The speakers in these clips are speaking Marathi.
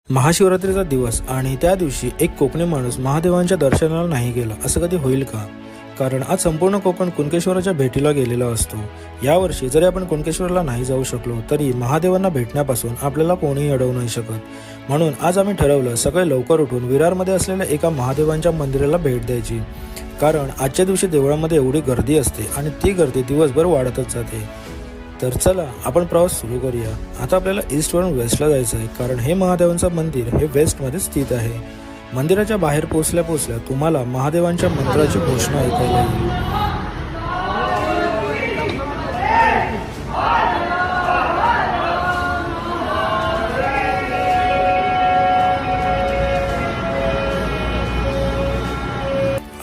महाशिवरात्रीचा दिवस आणि त्या दिवशी एक कोकणी माणूस महादेवांच्या दर्शनाला नाही गेला असं कधी होईल का? कारण आज संपूर्ण कोकण कुणकेश्वराच्या भेटीला गेलेला असतो। यावर्षी जरी आपण कुणकेश्वरला नाही जाऊ शकलो तरी महादेवांना भेटण्यापासून आपल्याला कोणीही अडवू नाही शकत। म्हणून आज आम्ही ठरवलं सकाळी लवकर उठून विरारमध्ये असलेल्या एका महादेवांच्या मंदिराला भेट द्यायची। कारण आजच्या दिवशी देवळामध्ये एवढी गर्दी असते आणि ती गर्दी दिवसभर वाढतच जाते। तर चला आपण प्रवास सुरू करूया। आता आपल्याला ईस्ट वरून वेस्टला जायचं आहे, कारण हे महादेवांचं मंदिर हे वेस्टमध्ये स्थित आहे। मंदिराच्या बाहेर पोहोचल्या तुम्हाला महादेवांच्या मंत्राची घोषणा ऐकायला येईल।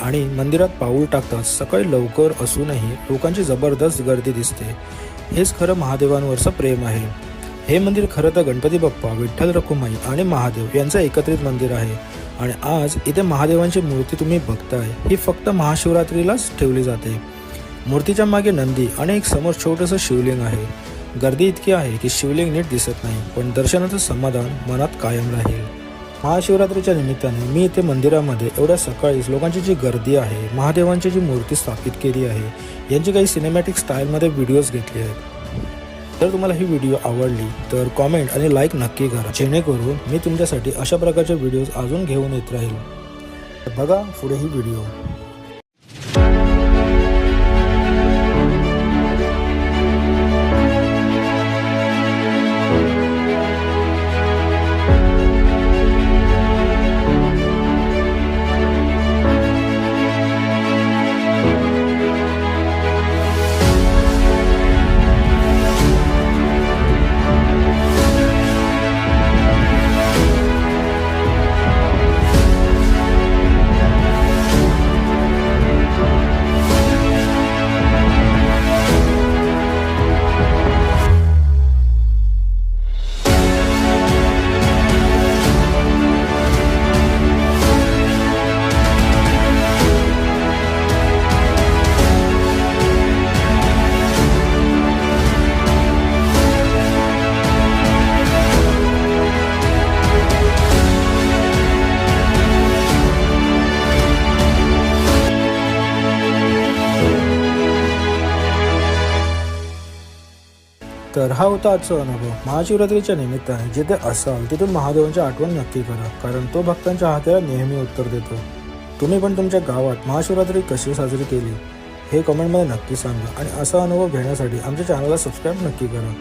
आणि मंदिरात पाऊल टाकताच सकाळी लवकर असूनही लोकांची जबरदस्त गर्दी दिसते। हेच खरं महादेवांवरचं प्रेम आहे। हे मंदिर खरं तर गणपती बाप्पा, विठ्ठल रखुमाई आणि महादेव यांचं एकत्रित मंदिर आहे। आणि आज इथे महादेवांची मूर्ती तुम्ही बघताय ही फक्त महाशिवरात्रीलाच ठेवली जाते। मूर्तीच्या मागे नंदी आणि एक समोर छोटंसं शिवलिंग आहे। गर्दी इतकी आहे की शिवलिंग नीट दिसत नाही, पण दर्शनाचं समाधान मनात कायम राहील। महाशिवरात्रीच्या निमित्ताने मी इथे मंदिरामध्ये एवढ्या सकाळीच लोकांची जी गर्दी आहे, महादेवांची जी मूर्ती स्थापित केली आहे यांची काही सिनेमॅटिक स्टाईलमध्ये व्हिडिओज घेतले आहेत। जर तुम्हाला ही व्हिडिओ आवडली तर कॉमेंट आणि लाईक नक्की करा, जेणेकरून मी तुमच्यासाठी अशा प्रकारचे व्हिडिओज अजून घेऊन येत राहील। बघा पुढे ही व्हिडिओ। तर हा होता आजचा अनुभव। महाशिवरात्रीच्या निमित्ताने जिथे असाल तिथून महादेवांची आठवण नक्की करा, कारण तो भक्तांच्या हाताला नेहमी उत्तर देतो। तुम्ही पण तुमच्या गावात महाशिवरात्री कशी साजरी केली हे कमेंटमध्ये नक्की सांगा, आणि असा अनुभव घेण्यासाठी आमच्या चॅनलला सबस्क्राईब नक्की करा।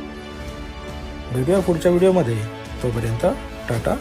भेटूया पुढच्या व्हिडिओमध्ये, तोपर्यंत टाटा।